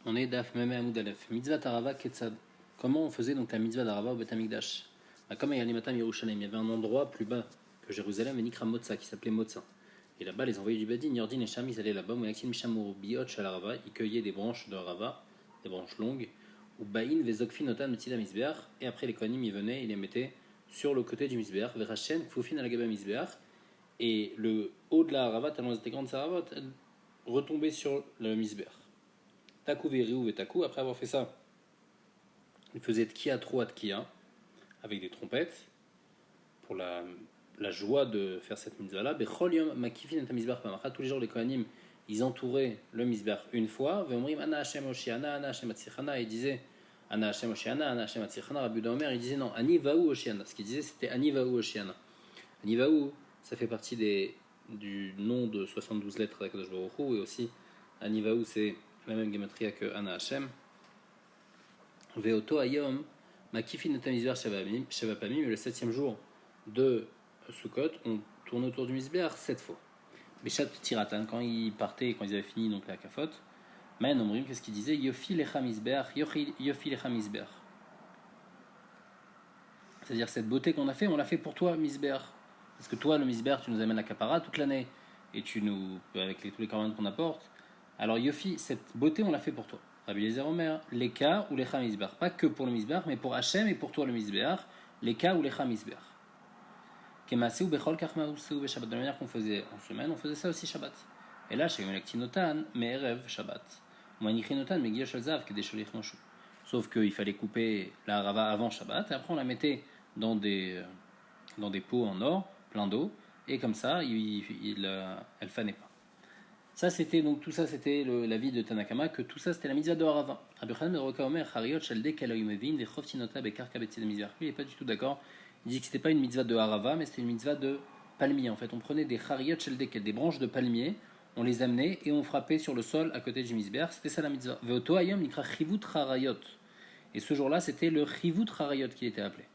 On est Daf Meme Amoud Aleph. Mitzvah Tarava Ketzad. Comment on faisait donc la mitzvah d'Arava au Beth Amikdash? Comme il y avait un endroit plus bas que Jérusalem, Nikra Motza, qui s'appelait Motza. Et là-bas, les envoyés du Badin, Yordin et Sham, ils allaient là-bas, Moyakin Mishamur Biot Shalarava, ils cueillaient des branches de Rava, des branches longues, ou Bain Vezokfin Otan Metida Misbeach, et après les Kohanim y venaient, ils les mettaient sur le côté du Misbeach, Verachen Kfufin Alagaba Misbeach, et le haut de la Rava, tellement elles étaient grandes, Saravot, elles retombaient sur le Misbeach. Taku Veriou et Taku, après avoir fait ça, ils faisaient Tkia Troa Tkia, avec des trompettes, pour la joie de faire cette mitzvah-là. Bechol Yom Makifin et Mizbeach Pamacha, tous les jours les Kohanim, ils entouraient le Mizbeach une fois, Veomrim Ana Hashem Oshiana, Ana Hashem Atzichana, et ils disaient Ana Hashem Oshiana, Ana Hashem Atzichana, Rabbi Omer, il disait non, Ani Vaou Oshiana, ce qu'il disait c'était Ani Vaou Oshiana. Ani Vaou, ça fait partie du nom de 72 lettres d'Akadosh Baruch Hu, et aussi Ani Vaou, c'est la même gematria que Ana Hashem. Veoto Ayom, Makifin et Mizbeach Sheva Pamim, et le 7e jour de Sukkot, on tourne autour du Mizbeach 7 fois. Béchat Tiratan, quand ils partaient, quand ils avaient fini donc la kafot, Mayan Omrim, qu'est-ce qu'il disait? Yofi Lecha Mizbeach, Yofi Lecha Mizbeach. C'est-à-dire cette beauté qu'on a fait, on l'a fait pour toi, Mizbeach. Parce que toi, le Mizbeach, tu nous amènes la kapara toute l'année, et tu nous, avec tous les korban qu'on apporte. Alors Yofi, cette beauté, on l'a fait pour toi. Rabbi Eliezer Omer, Leka ou Lecha Mizbeach. Pas que pour le Mizbeach, mais pour Hachem et pour toi le Mizbeach, Leka ou Lecha Mizbeach. De la manière qu'on faisait en semaine, on faisait ça aussi Shabbat. Et là, chez Yomelekhtinotan, mais Erev Shabbat. Sauf qu'il fallait couper la rava avant Shabbat, et après on la mettait dans des pots en or, plein d'eau, et comme ça, elle fanait pas. Ça, c'était donc tout ça, c'était l'avis de Tanakama, que tout ça, c'était la mitzvah de Harava. Rabbi Yochanan ben Roka Omer, Hariot Shelde Kalayumevin, des Choftinota Bekarka Betzid Mizbeach. Lui, il n'est pas du tout d'accord. Il dit que c'était pas une mitzvah de Harava, mais c'était une mitzvah de palmier. En fait, on prenait des Hariot Shelde, des branches de palmier, on les amenait et on frappait sur le sol à côté du Mizbeach. C'était ça la mitzvah. Veoto Ayom Nikra Chivut Harayot. Et ce jour-là, c'était le Chivut Harayot qui était appelé.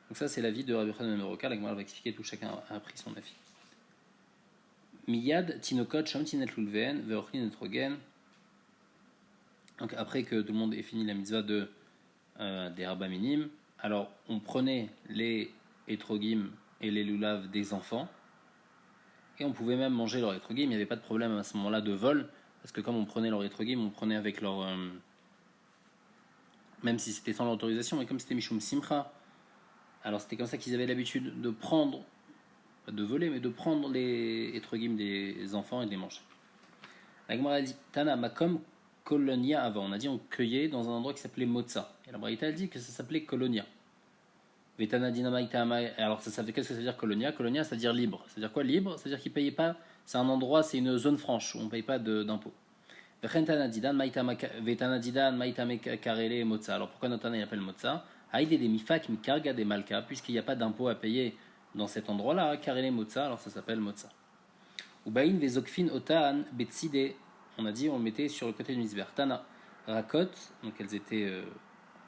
Donc ça, c'est l'avis de Rabbi Yochanan ben Roka. La Gemara va expliquer, tout chacun a pris son avis. Miyad Tinokot Shamtinet Lulven Veochlin Etrogen. Donc après que tout le monde ait fini la mitzvah des Rabba Minim, alors on prenait les Etrogim et les Lulav des enfants et on pouvait même manger leur Etrogim. Il n'y avait pas de problème à ce moment-là de vol, parce que comme on prenait leur Etrogim, on prenait avec leur même si c'était sans leur autorisation, mais comme c'était Mishum Simcha, alors c'était comme ça qu'ils avaient l'habitude de prendre, pas de voler, mais de prendre les Etrogim des enfants et de les manger. La Gemara dit Tana Makom Kolonia avant. On a dit on cueillait dans un endroit qui s'appelait Motza. Et la Braïta elle dit que ça s'appelait Kolonia. Vetana Dinamaïta Amai. Alors qu'est-ce que ça veut dire Kolonia? Kolonia, ça veut dire libre. Ça veut dire quoi libre? Ça veut dire qu'ils ne payaient pas. C'est un endroit, c'est une zone franche où on ne paye pas d'impôts. Vetana Didan Maïtame Karele Motza. Alors pourquoi Notana il appelle Motza? Haïde des Mifak Mikarga des Malka, puisqu'il n'y a pas d'impôts à payer dans cet endroit-là. Karele Motza, alors ça s'appelle Motza. Ubain Vezokfin Otan Betside. On a dit on le mettait sur le côté du Mizbeach. Tana, Rakot, donc elles étaient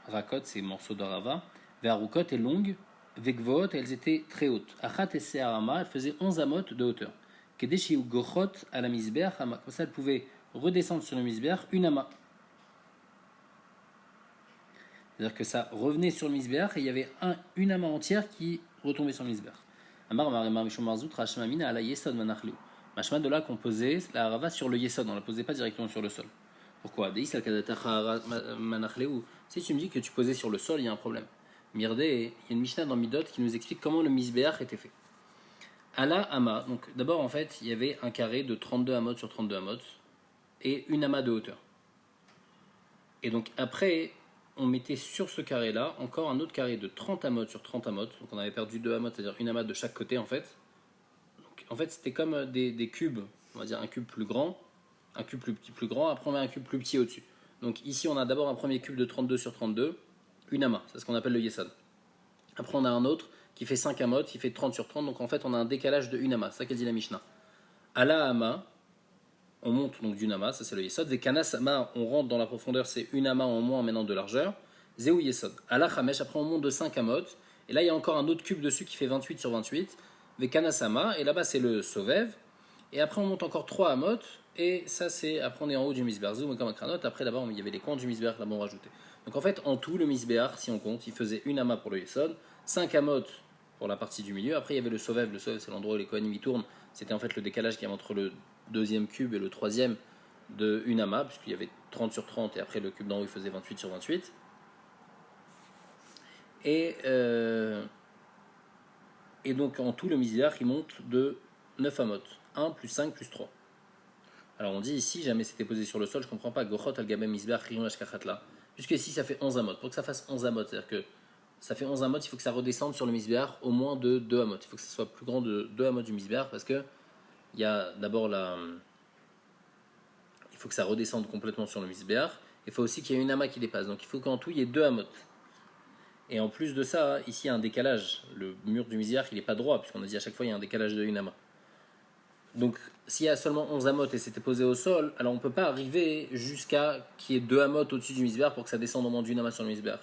Rakot, c'est morceaux d'Arava. Verarukot est longue, Vekvot, elles étaient très hautes. Achat et Seharama, elles faisaient 11 amot de hauteur. Kedeshi ou Gochot à la Mizbeach, comme ça elles pouvaient redescendre sur le Mizbeach une ama. C'est-à-dire que ça revenait sur le Mizbeach et il y avait une ama entière qui retombait sur le Mizbeach. Amar Maremar Mishom Marzout Rashmamina ala Yesod Manachleu. Machma de là qu'on posait la harava sur le yesod, on ne la posait pas directement sur le sol. Pourquoi? Si tu me dis que tu posais sur le sol, il y a un problème. Mirdé, il y a une Mishnah dans Midot qui nous explique comment le Mizbeach était fait. Ala Ama, donc d'abord en fait, il y avait un carré de 32 amot sur 32 amot et une ama de hauteur. Et donc après, on mettait sur ce carré-là encore un autre carré de 30 amot sur 30 amot, donc on avait perdu 2 amot, c'est-à-dire une ama de chaque côté en fait. En fait, c'était comme des cubes, on va dire un cube plus grand, un cube plus grand, après on met un cube plus petit au-dessus. Donc ici, on a d'abord un premier cube de 32 sur 32, une ama, c'est ce qu'on appelle le yesod. Après, on a un autre qui fait 5 amot, qui fait 30 sur 30, donc en fait, on a un décalage de une ama, c'est ça qu'elle dit la Mishnah. À la ama, on monte donc d'une ama, ça c'est le yesod. Des kanas ama, on rentre dans la profondeur, c'est une ama en moins maintenant de largeur. Zéou yesod. À la chamesh, après on monte de 5 amot, et là il y a encore un autre cube dessus qui fait 28 sur 28. Kanasama, et là-bas c'est le Sovev, et après on monte encore 3 amot, Et ça, c'est après on est en haut du misbéach. Zoom comme un kranot. Après d'abord il y avait les coins du misbéach là-bas on rajoutait. Donc en fait en tout le misbéach, si on compte, il faisait une ama pour le yesod, 5 amot pour la partie du milieu. Après il y avait le sovev. Le sovev c'est l'endroit où les kohanim y tournent. C'était en fait le décalage qu'il y avait entre le deuxième cube et le troisième de une ama, puisqu'il y avait 30 sur 30 et après le cube d'en haut il faisait 28 sur 28. Et, euh, et donc en tout le misbéach il monte de 9 amot. 1 plus 5 plus 3. Alors on dit ici, jamais c'était posé sur le sol, je comprends pas. Gochot al gabem misbeach rion ashkachatla. Puisque ici ça fait 11 amot. Pour que ça fasse 11 amot, c'est-à-dire que ça fait 11 amot, il faut que ça redescende sur le misbeach au moins de 2 amot. Il faut que ça soit plus grand de 2 amot du misbeach parce que il y a d'abord la. Il faut que ça redescende complètement sur le misbeach. Il faut aussi qu'il y ait une ama qui dépasse. Donc il faut qu'en tout il y ait 2 amot. Et en plus de ça, ici il y a un décalage. Le mur du misbeach il n'est pas droit, puisqu'on a dit à chaque fois il y a un décalage de une ama. Donc, s'il y a seulement 11 amotes et c'était posé au sol, alors on ne peut pas arriver jusqu'à qu'il y ait 2 amotes au-dessus du misber pour que ça descende au moins d'une ama sur le misber.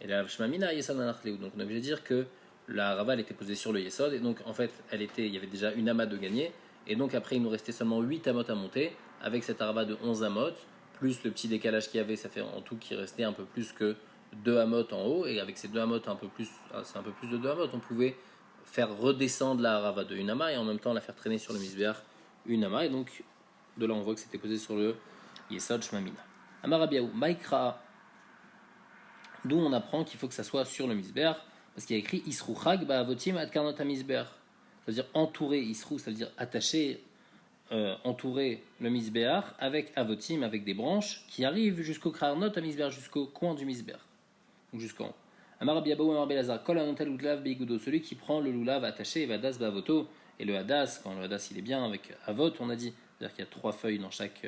Et la Shmamina, Yesod Nanachleou. Donc, on est obligé de dire que la Rava, elle était posée sur le Yesod. Et donc, en fait, il y avait déjà une ama de gagner. Et donc, après, il nous restait seulement 8 amotes à monter. Avec cette Rava de 11 amotes, plus le petit décalage qu'il y avait, ça fait en tout qu'il restait un peu plus que 2 amotes en haut. Et avec ces 2 amotes, c'est un peu plus de 2 amotes. On pouvait faire redescendre la Rava de une ama et en même temps la faire traîner sur le misbeach une ama. Et donc, de là, on voit que c'était posé sur le Yesod Shmamina. Amarabiaou, Maikra. D'où on apprend qu'il faut que ça soit sur le misbeach, parce qu'il y a écrit Isru Chag Ba'avotim Ad Karnot HaMisbeach. C'est-à-dire entourer Isru, c'est-à-dire attacher, entourer le misbeach avec avotim, avec des branches qui arrivent jusqu'au Karnot HaMisbeach, jusqu'au coin du misbeach, donc jusqu'en haut. Amarabiaou, Amarbelazar, Kol Anotel Lulav Beigudo, celui qui prend le lulav attaché, et Vadas Ba'avoto, et le hadas, quand le hadas il est bien avec avot, on a dit, c'est-à-dire qu'il y a 3 feuilles dans chaque.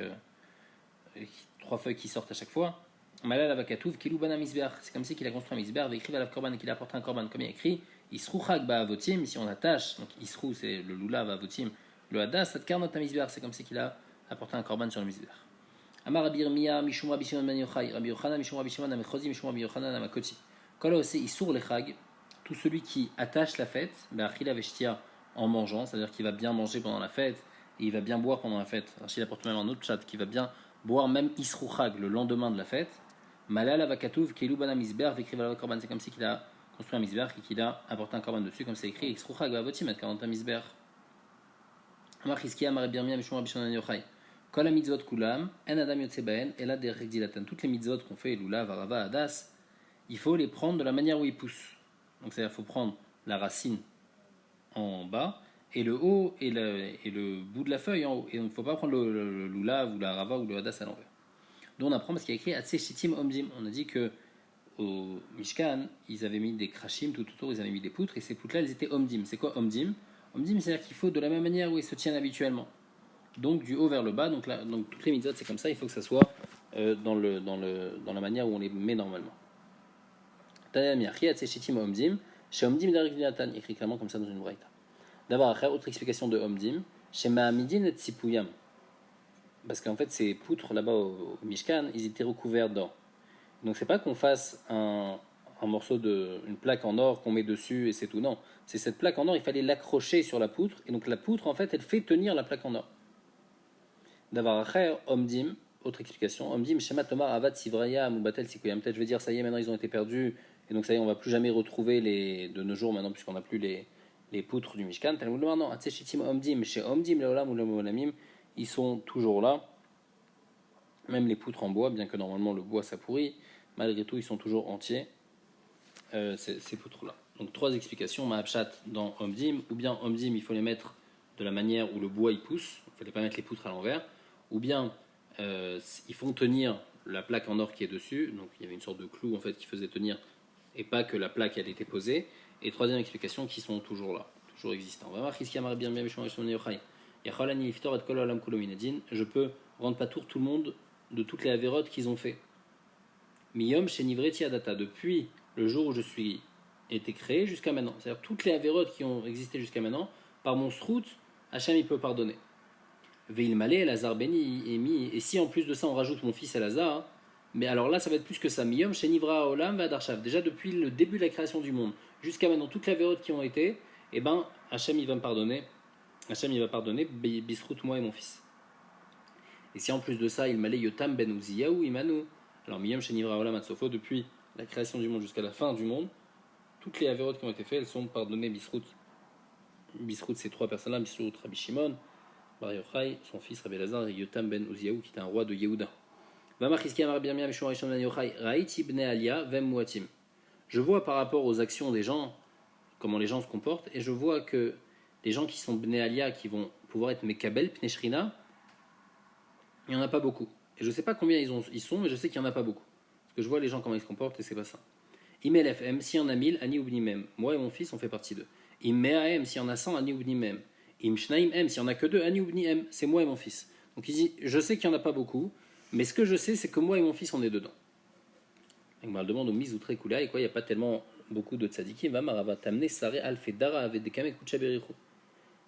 3 feuilles qui sortent à chaque fois. Malal avakatouv kilou bana misbeach. C'est comme si qu'il a construit un misbeach, écrit à la korban et qu'il a apporté un korban, comme il a écrit Isru chag ba'avotim. Si on attache, donc Isru c'est le lulav avotim, le hadas, ça te karnot à misbeach. C'est comme si qu'il a apporté un korban sur le misbeach. Amar Rabbi Yirmiyah mishum Rabbi Shimon ben Yochai, Rabbi Yochanan mishum Rabbi Shimon amechozi mishum Rabbi Yochanan amakoti. Kol aussi isur lechag, tout celui qui attache la fête, be'achila veshtia, en mangeant, c'est-à-dire qu'il va bien manger pendant la fête et il va bien boire pendant la fête. Rachid apporte même un autre chat qui va bien boire même Isru Chag le lendemain de la fête. Malal avakatouv keilu bana misber v'écrive la korban. C'est comme si qu'il a construit un misber et qu'il a apporté un korban dessus, comme c'est écrit Isru Chag v'avotim et 40 misber. Amar Chizkiya Amar Rabbi Yirmiyah mishum Rabbi Shimon ben Yochai. Kol mitzvot kulam en adam yotze bahen et la derek dilatan. Toutes les mitzvot qu'on fait, lulav, arava, hadas, il faut les prendre de la manière où ils poussent. Donc c'est-à-dire qu'il faut prendre la racine en bas et le haut et le bout de la feuille en haut. Et donc il ne faut pas prendre le lulav ou la rava ou le hadas à l'envers. Donc on apprend parce qu'il y a écrit Atse Shitim Omdim. On a dit que au Mishkan, ils avaient mis des krashim tout autour, ils avaient mis des poutres et ces poutres-là, elles étaient Omdim. C'est quoi Omdim? Omdim, c'est-à-dire qu'il faut de la même manière où ils se tiennent habituellement. Donc du haut vers le bas. Donc, donc toutes les mitzvot, c'est comme ça. Il faut que ça soit dans la manière où on les met normalement. Écrit clairement comme ça dans une braïta. D'abord, autre explication de Omdim, chez Mahamidin et Tzipuyam. Parce qu'en fait, ces poutres là-bas au Mishkan, ils étaient recouverts d'or. Donc, c'est pas qu'on fasse un morceau une plaque en or qu'on met dessus et c'est tout. Non, c'est cette plaque en or, il fallait l'accrocher sur la poutre. Et donc, la poutre, en fait, elle fait tenir la plaque en or. D'abord, Omdim, autre explication, Omdim, Shema Tomar Avad Sivraya Moubatel Sikuyam. Peut-être je vais dire, ça y est, maintenant ils ont été perdus. Et donc, ça y est, on va plus jamais retrouver de nos jours maintenant, puisqu'on n'a plus les poutres du Mishkan. Non, Atseshitim Omdim, chez Omdim, Leolam ou Leolamim, ils sont toujours là. Même les poutres en bois, bien que normalement le bois ça pourrit, malgré tout, ils sont toujours entiers, ces poutres-là. Donc, 3 explications. Mahabshat dans Omdim, ou bien Omdim, il faut les mettre de la manière où le bois il pousse, il ne fallait pas mettre les poutres à l'envers, ou bien ils font tenir la plaque en or qui est dessus, donc il y avait une sorte de clou en fait qui faisait tenir, et pas que la plaque elle était posée. Et 3e explication, qui sont toujours là, toujours existants. On va voir je peux rendre patour tout le monde de toutes les avérotes qu'ils ont fait. Miyom chez Nivreti Adata, depuis le jour où je suis été créé jusqu'à maintenant. C'est-à-dire toutes les avérotes qui ont existé jusqu'à maintenant, par mon srout, Hachem il peut pardonner. Veil Malé, Lazar Beni, et si en plus de ça on rajoute mon fils Elazar, mais alors là ça va être plus que ça. Miyom chez Nivra Olam Vadarshav. Déjà depuis le début de la création du monde jusqu'à maintenant, toutes les avérotes qui ont été, et ben Hachem il va me pardonner. Hachem il va pardonner Bisrout moi et mon fils. Et si en plus de ça, il m'allait Yotam ben Uziyahu Imanu, alors Miyam Shenivra Olam Atsofo, depuis la création du monde jusqu'à la fin du monde, toutes les avérotes qui ont été faites, elles sont pardonnées Bisrout. Bisrout, ces trois personnes-là, Bisrout Rabbi Shimon, Bar Yochai, son fils Rabbi Lazar, et Yotam ben Uziyahu, qui était un roi de Yehuda. Je vois par rapport aux actions des gens, comment les gens se comportent, et je vois que les gens qui sont Bnei Alia, qui vont pouvoir être Mekabel, Pneshrina, il n'y en a pas beaucoup. Et je ne sais pas combien ils sont, mais je sais qu'il n'y en a pas beaucoup. Parce que je vois les gens comment ils se comportent, et c'est pas ça. Imel FM, s'il y en a 1000, Ani Ubni Mem. Moi et mon fils, on fait partie d'eux. Immea M, s'il y en a 100, Ani Ubni Mem. Imshnaim M, s'il n'y en a que 2, Ani Ubni M. C'est moi et mon fils. Donc il dit, je sais qu'il n'y en a pas beaucoup, mais ce que je sais, c'est que moi et mon fils, on est dedans. Il me demande au Mizoutre Kula, et quoi, il n'y a pas tellement beaucoup de tzadikim. Va marava tamne sare alfedara avec des kamek kuchaberichu.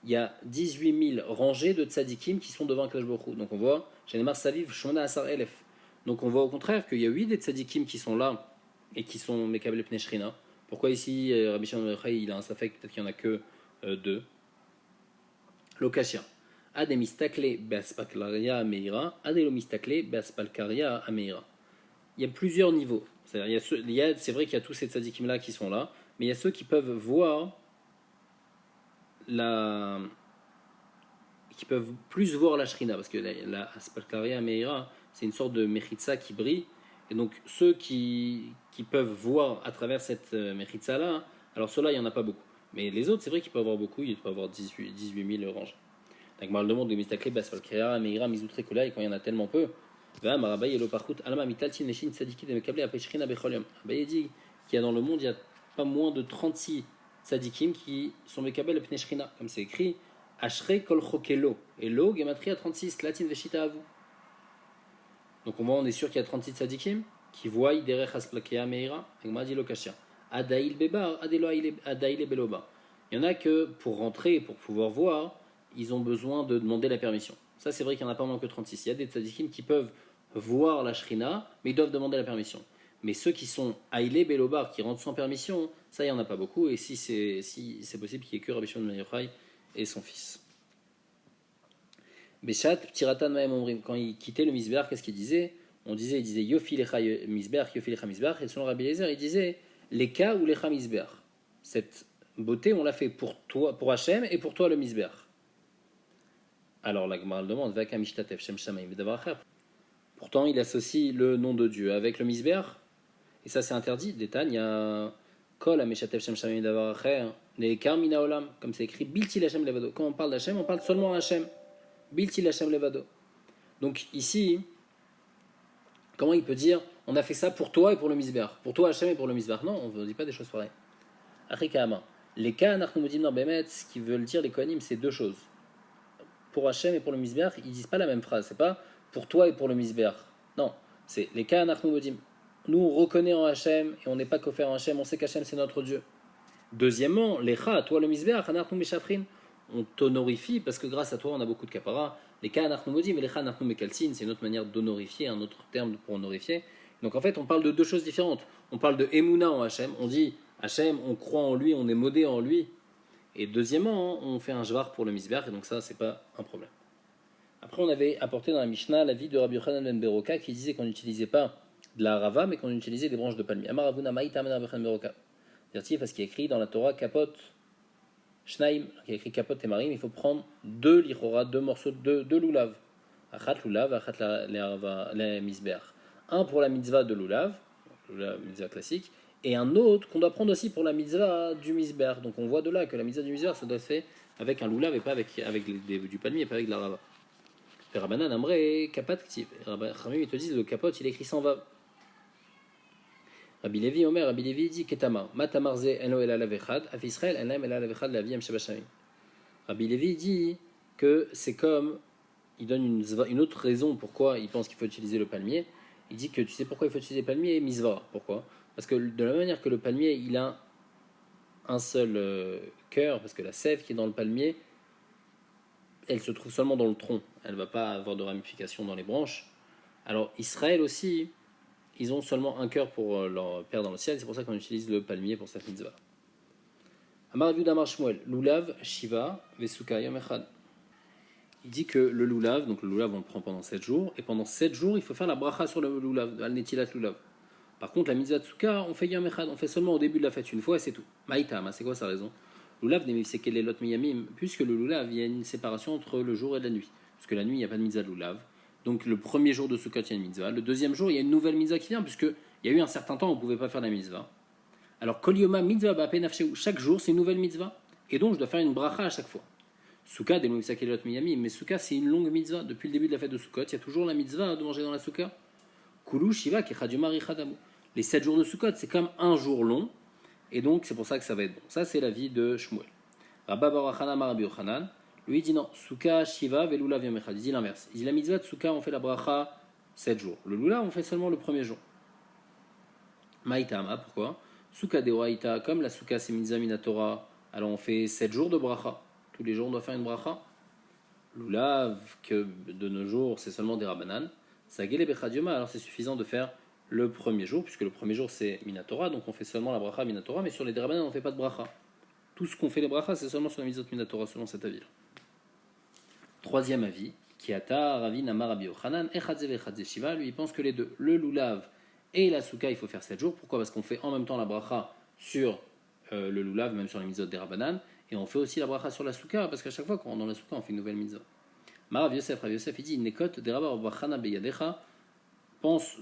Il y a 18 000 rangées de tzadikim qui sont devant Akadosh Baruch Hu. Donc on voit, Shenemar Saviv Shona Asar Elef. Donc on voit au contraire qu'il y a 8 des tzadikim qui sont là et qui sont Mekabel Pnei Shrina. Pourquoi ici, Rabbi Shimon il a un safek, peut-être qu'il n'y en a que 2. Lokashia. Ade mistakle be'aspaklaria ameira, ade lo mistakle be'aspalkaria ameira. Il y a plusieurs niveaux. C'est-à-dire, c'est vrai qu'il y a tous ces tzadikim-là qui sont là, mais il y a ceux qui peuvent voir qui peuvent plus voir la shrina, parce que la Aspalkaria Meira, c'est une sorte de mechitza qui brille, et donc ceux qui peuvent voir à travers cette mechitza-là, alors ceux-là, il n'y en a pas beaucoup. Mais les autres, c'est vrai qu'ils peuvent avoir beaucoup, ils peuvent avoir 18 000 ranges. Donc, mal demande de Mistakle, Aspalkaria Meira, Mizoutre Kula, et quand il y en a tellement peu, Marabaye et Loparchut, Alama Mitaltin, Neshin, Tzadiki, de Mekable, Apeshrina, Becholium. Abaye dit qu'il y a dans le monde, il y a pas moins de 36 tzadikim qui sont Mekabel Pneshrina, comme c'est écrit, Ashre Kol Chokelo, et Lo, Gematria 36, Latin Veshita Avu. Donc on est sûr qu'il y a 36 tzadikim qui voient Derech Asplakea Meira, Agmadi Lokashia, Adail Bebar, Adail Beloba. Il y en a que pour rentrer, pour pouvoir voir, ils ont besoin de demander la permission. Ça, c'est vrai qu'il n'y en a pas moins que 36. Il y a des tzadikim qui peuvent voir la shrina, mais ils doivent demander la permission. Mais ceux qui sont Aïlé Belobar, qui rentrent sans permission, ça, il n'y en a pas beaucoup. Et si c'est possible qu'il n'y ait que Rabbi Shimon ben Yochai et son fils. Beshat, Ptiratan Maem Omrim, quand il quittait le Misbeach, qu'est-ce qu'il disait? Il disait Yofi Lecha Misbeach, Yofi Lecha Misbeach. Et selon Rabbi Eliezer, il disait Leka ou Lecha Misbeach. Cette beauté, on l'a fait pour toi, pour Hachem, et pour toi le Misbeach. Alors la Gemara demande Vaka Mishtatef Shem Shamayim Bedavar. Pourtant, il associe le nom de Dieu avec le Misbeach. Et ça, c'est interdit. Détail, il y a Kol Ameshatef Shem Shamayim Bedavar Acher, Nekar Mina Olam, comme c'est écrit Bilti Lachem Levado. Quand on parle d'Hachem, on parle seulement Hachem. Bilti Lachem Levado. Donc ici, comment il peut dire on a fait ça pour toi et pour le Misbeach, pour toi Hachem et pour le Misbeach? Non, on ne dit pas des choses pareilles. Achikahama. Les cas, Nachnumodim Norbemet, ce qu'ils veulent dire les Kohanim, c'est deux choses. Pour Hachem et pour le Misbeach, ils disent pas la même phrase. C'est pas pour toi et pour le Misbeach. Non, c'est les cas Nachnumodim. Nous, on reconnaît en Hachem et on n'est pas qu'offert en Hachem, on sait qu'Hachem c'est notre Dieu. Deuxièmement, les Cha, toi le Misbeach, Anachnu Meshafrin, on t'honorifie parce que grâce à toi on a beaucoup de kapara. Les Ka Anachnu Modim et les Cha Anachnu Mekalsin, c'est une autre manière d'honorifier, un autre terme pour honorifier. Donc en fait, on parle de deux choses différentes. On parle de Emouna en Hachem, on dit Hachem, on croit en lui, on est modé en lui. Et deuxièmement, on fait un jvar pour le Misbeach, et donc ça, c'est pas un problème. Après, on avait apporté dans la Mishnah l'avis de Rabbi Yochanan ben Beroka qui disait qu'on n'utilisait pas de la rava, mais qu'on utilisait des branches de palmier. Amar Avuna Maïta Rabbi Yochanan ben Beroka. C'est-à-dire parce qu'il est écrit dans la Torah Kapot Shnaim, qui est écrit Kapot et Marim, il faut prendre deux lichora, deux morceaux, deux loulav. Achat loulav, achat la misbeach. Un pour la mitzvah de loulav, la mitzvah classique, et un autre qu'on doit prendre aussi pour la mitzvah du misbeach. Donc on voit de là que la mitzvah du misbeach, ça doit se faire avec un loulav et pas avec du palmier et pas avec de la rava. Rabbanan Amre, Kapat Ktiv. Rabbi ils te disent le Kapot, il est écrit sans vav. Rabbi Levi Omer, Rabbi Levi dit Ketama, Matamarze eno el alavechad, af Israël enem el alavechad la viam shabashamim. Rabbi Levi dit que c'est comme, il donne une autre raison pourquoi il pense qu'il faut utiliser le palmier. Il dit que tu sais pourquoi il faut utiliser le palmier? Misvara. Pourquoi? Parce que de la même manière que le palmier, il a un seul cœur, parce que la sève qui est dans le palmier, elle se trouve seulement dans le tronc. Elle ne va pas avoir de ramifications dans les branches. Alors Israël aussi, ils ont seulement un cœur pour leur Père dans le ciel, c'est pour ça qu'on utilise le palmier pour cette mitzvah. Amar Yud Amar Shmuel, Lulav, Shiva, Vesuka Yom Echad. il dit que le loulav, donc le loulav on le prend pendant 7 jours, et pendant 7 jours il faut faire la bracha sur le loulav, al netilat loulav. Par contre la mitzvah tsuka, on fait yom echad, on fait seulement au début de la fête une fois et c'est tout. Maïtam, c'est quoi sa raison? Loulav c'est quel est l'autre miyamim, puisque le loulav, il y a une séparation entre le jour et la nuit. Parce que la nuit, il n'y a pas de mitzvah de loulav. Donc le premier jour de Sukkot, il y a une mitzvah. Le deuxième jour, il y a une nouvelle mitzvah qui vient, puisqu'il y a eu un certain temps où on ne pouvait pas faire la mitzvah. Alors, Kol Yoma mitzvah ba'apei nafsheu, chaque jour, c'est une nouvelle mitzvah. Et donc, je dois faire une bracha à chaque fois. Souka, des Moïsakelot Miyamim, mais Souka, c'est une longue mitzvah. Depuis le début de la fête de Sukkot, il y a toujours la mitzvah de manger dans la Souka. Kulu, Shiva, Kechadjuma, Richadamu. Les 7 jours de Sukkot, c'est comme un jour long. Et donc, c'est pour ça que ça va être bon. Ça, c'est l'avis de Shmuel. Rabba Barachana Marabi Yochanan, lui il dit non, Souka, Shiva, Velulav Yom Echad. Il dit l'inverse. Il dit la mitzvah de Souka, on fait la bracha 7 jours. Le Lulav, on fait seulement le premier jour. Maïtama, pourquoi? Souka de Oraïta, comme la Souka c'est mitzvah minatora, alors on fait 7 jours de bracha. Tous les jours on doit faire une bracha. Lulav, que de nos jours c'est seulement des rabanan. Sagele Bechadioma, alors c'est suffisant de faire le premier jour, puisque le premier jour c'est minatora, donc on fait seulement la bracha minatora, mais sur les rabanan on ne fait pas de bracha. Tout ce qu'on fait les brachas c'est seulement sur la mitzvot minatora, selon cet avis. Troisième avis, Kiata Ravi Namar Rabbi Yochanan, Echadze Vechadze Shiva, lui il pense que les deux, le lulav et la souka, il faut faire 7 jours. Pourquoi? Parce qu'on fait en même temps la bracha sur le lulav, même sur les mitzvot des rabanan, et on fait aussi la bracha sur la souka, parce qu'à chaque fois qu'on rentre dans la souka, on fait une nouvelle mitzvah. Rav Yosef, il dit, Nekot de Rabba Bachana Beyadecha, pense,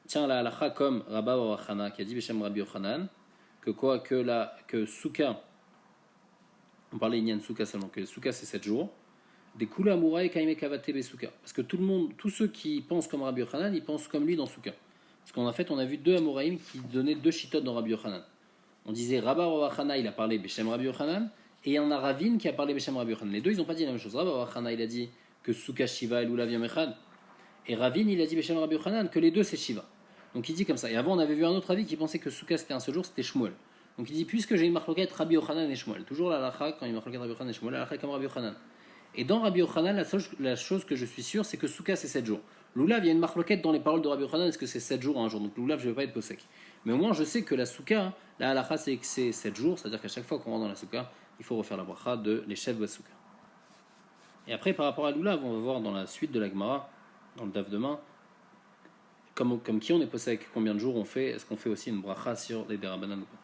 tiens la halacha comme Rabba Bachana, qui a dit Beshem Rabbi Yochanan, que quoi? Que souka, on parlait Inyan souka seulement, que souka c'est 7 jours, des Kula Amurai Kaime Kavate Besuka. Parce que tout le monde, tous ceux qui pensent comme Rabbi Yochanan, ils pensent comme lui dans souka. Parce qu'en fait, on a vu 2 Amoraïm qui donnaient 2 chitotes dans Rabbi Yochanan. On disait Rabba Wachana, il a parlé Beshem Rabbi Yochanan, et il y en a Ravin qui a parlé Beshem Rabbi Yochanan. Les deux, ils n'ont pas dit la même chose. Rabba Wachana, il a dit que Souka Shiva et Lulav Yom Echad. Et Ravin, il a dit Beshem Rabbi Yochanan que les deux c'est Shiva. Donc il dit comme ça. Et avant, on avait vu un autre avis qui pensait que Souka c'était un seul jour, c'était Shmuel. Donc il dit puisque j'ai une marloquette Rabbi Yochanan et Shmuel. Toujours la lacha, quand il y a une marloquette Rabbi Yochanan et Shmuel, la lacha comme Rabbi Yochanan. Et dans Rabbi Yochanan, la chose que je suis sûr, c'est que Souka c'est 7 jours. Lulav, il y a une marloquette dans les paroles de Rabbi Yochanan, est-ce que c'est 7 jours ou un jour? Donc Lulav, je ne vais pas être posek. Mais au moins, je sais que la Souka, la halacha, c'est que c'est 7 jours, c'est-à-dire qu'à chaque fois qu'on rentre dans la Souka, il faut refaire la bracha de l'échef de la Souka. Et après, par rapport à Lulav, on va voir dans la suite de la Gemara, dans le daf demain, comme qui on est posek, combien de jours on fait, est-ce qu'on fait aussi une bracha sur les derabanan ou pas?